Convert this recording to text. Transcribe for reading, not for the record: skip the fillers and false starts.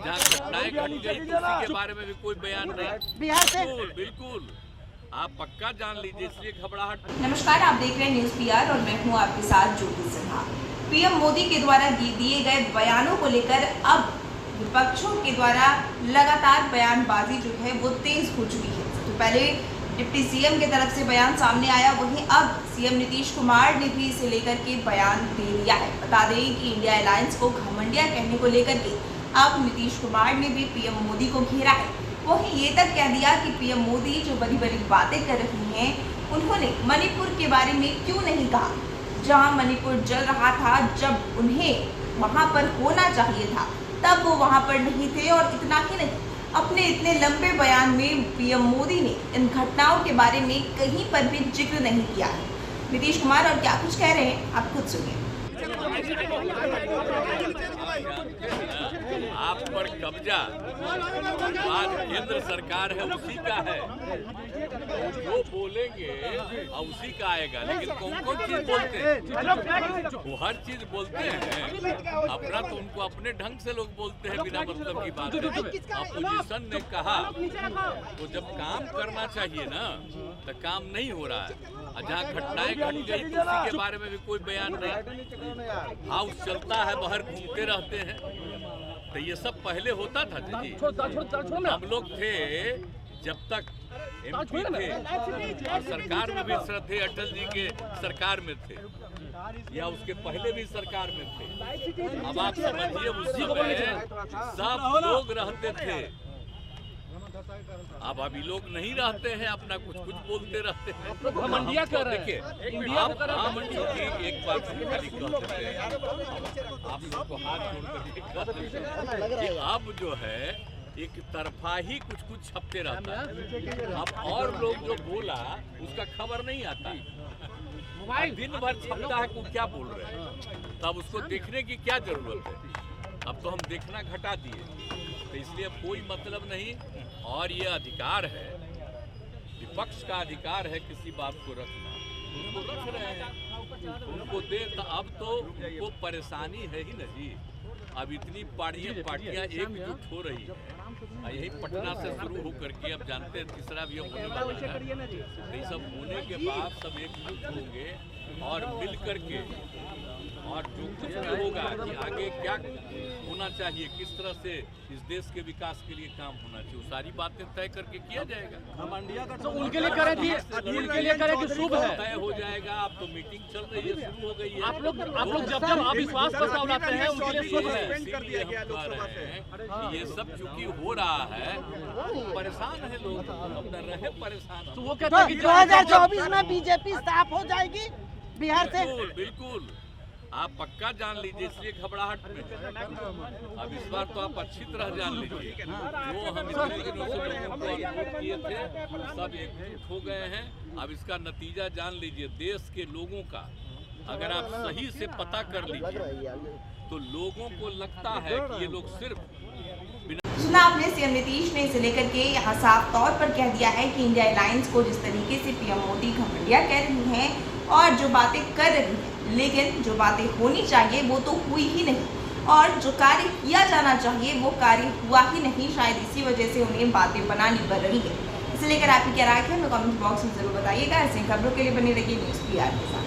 जहाँ घटनाएं घट गई तो उसी के बारे में भी कोई बयान नहीं। बिहार से बिल्कुल आप पक्का जान लीजिए, इसलिए घबराहट। नमस्कार, आप देख रहे हैं न्यूज़ पीआर और मैं हूं आपके साथ ज्योति सिन्हा। पीएम मोदी के द्वारा दिए गए बयानों को लेकर अब विपक्षों के द्वारा लगातार बयानबाजी जो है वो तेज हो चुकी है। तो पहले डिप्टी सीएम की तरफ से बयान सामने आया, वहीं अब सीएम नीतीश कुमार ने भी इसे लेकर के बयान दे दिया है। बता दें कि इंडिया अलायंस को घमंडिया कहने को लेकर के अब नीतीश कुमार ने भी पीएम मोदी को घेरा है। वहीं ये तक कह दिया कि पीएम मोदी जो बड़ी बड़ी बातें कर रही हैं, उन्होंने मणिपुर के बारे में क्यों नहीं कहा, जहां मणिपुर जल रहा था, जब उन्हें वहां पर होना चाहिए था तब वो वहां पर नहीं थे। और इतना ही नहीं, अपने इतने लंबे बयान में पीएम मोदी ने इन घटनाओं के बारे में कहीं पर भी जिक्र नहीं किया है। नीतीश कुमार और क्या कुछ कह रहे हैं आप खुद सुनिए। आप पर कब्जा आज केंद्र सरकार है, उसी का है। वो बोलेंगे और उसी का आएगा। लेकिन कौन कौन चीज बोलते हैं? वो हर चीज बोलते हैं अपना, तो उनको अपने ढंग से लोग बोलते हैं बिना मतलब की बात है। अपोजिशन ने कहा तो जब काम करना चाहिए ना तो काम नहीं हो रहा है। जहाँ घटनाएं घट गई तो उसी के बारे में भी कोई बयान नहीं। हाउस चलता है, बाहर घूमते रहते हैं। तो ये सब पहले होता था जी। हम लोग थे जब तक एमपी थे और सरकार में भी थे, अटल जी के सरकार में थे या उसके पहले भी सरकार में थे। अब आप समझिए उस समय सब लोग रहते थे। अब अभी लोग नहीं रहते हैं, अपना कुछ कुछ बोलते रहते हैं। देखिए एक बात आप सबको हाथ जोड़ कर अब जो है एक तरफा ही कुछ कुछ छपते रहता है। अब और लोग जो बोला उसका खबर नहीं आता, दिन भर छपता है को क्या बोल रहे हैं, तब उसको देखने की क्या जरूरत है। अब तो हम देखना घटा दिए, तो इसलिए कोई मतलब नहीं। और ये अधिकार है, विपक्ष का अधिकार है किसी बात को रखना, उनको रख रहे हैं, उनको दे। तो अब तो उनको परेशानी है ही नहीं। अब इतनी पार्टियां एकजुट हो रही है, यही पटना से शुरू होकर के अब जानते हैं तीसरा भी होने वाला है। ये सब होने के बाद सब एकजुट होंगे और मिल करके और जो कुछ भी होगा कि आगे क्या होना चाहिए, किस तरह से इस देश के विकास के लिए काम होना चाहिए, वो सारी बातें तय करके किया जाएगा। तो उनके लिए करें कि शुभ है, तय हो जाएगा। अब तो मीटिंग चल रही है, शुरू हो गई है। आप लोग जब अविश्वास प्रस्ताव लाते हैं उनके लिए शुभ है। इसीलिए हम कह रहे हैं कि ये सब चूंकि हो रहा है, परेशान है लोग, अपना रहे परेशान। तो वो कहते हैं कि 2024 में बीजेपी साफ हो जाएगी बिहार से। बिल्कुल आप पक्का जान लीजिए, इसलिए घबराहट में। अब इस बार तो आप अच्छी तरह जान लीजिए, जो हम इतने दिनों से लोगों को अनुरोध किए थे सब एकजुट हो गए हैं। अब इसका नतीजा जान लीजिए देश के लोगों का। अगर आप सही से पता कर लीजिए तो लोगों को लगता है कि ये लोग सिर्फ सुना आपने, सीएम नीतीश ने इसे लेकर के यहाँ साफ तौर पर कह दिया है कि इंडिया अलायंस को जिस तरीके से पीएम मोदी घमंडिया कह रही हैं और जो बातें कर रही हैं, लेकिन जो बातें होनी चाहिए वो तो हुई ही नहीं, और जो कार्य किया जाना चाहिए वो कार्य हुआ ही नहीं। शायद इसी वजह से उन्हें बातें बनानी पड़ रही है। इसे लेकर आपकी क्या राय है, हमें कमेंट बॉक्स में जरूर बताइएगा। ऐसे खबरों के लिए बने रहिए न्यूज़ पीआर के साथ।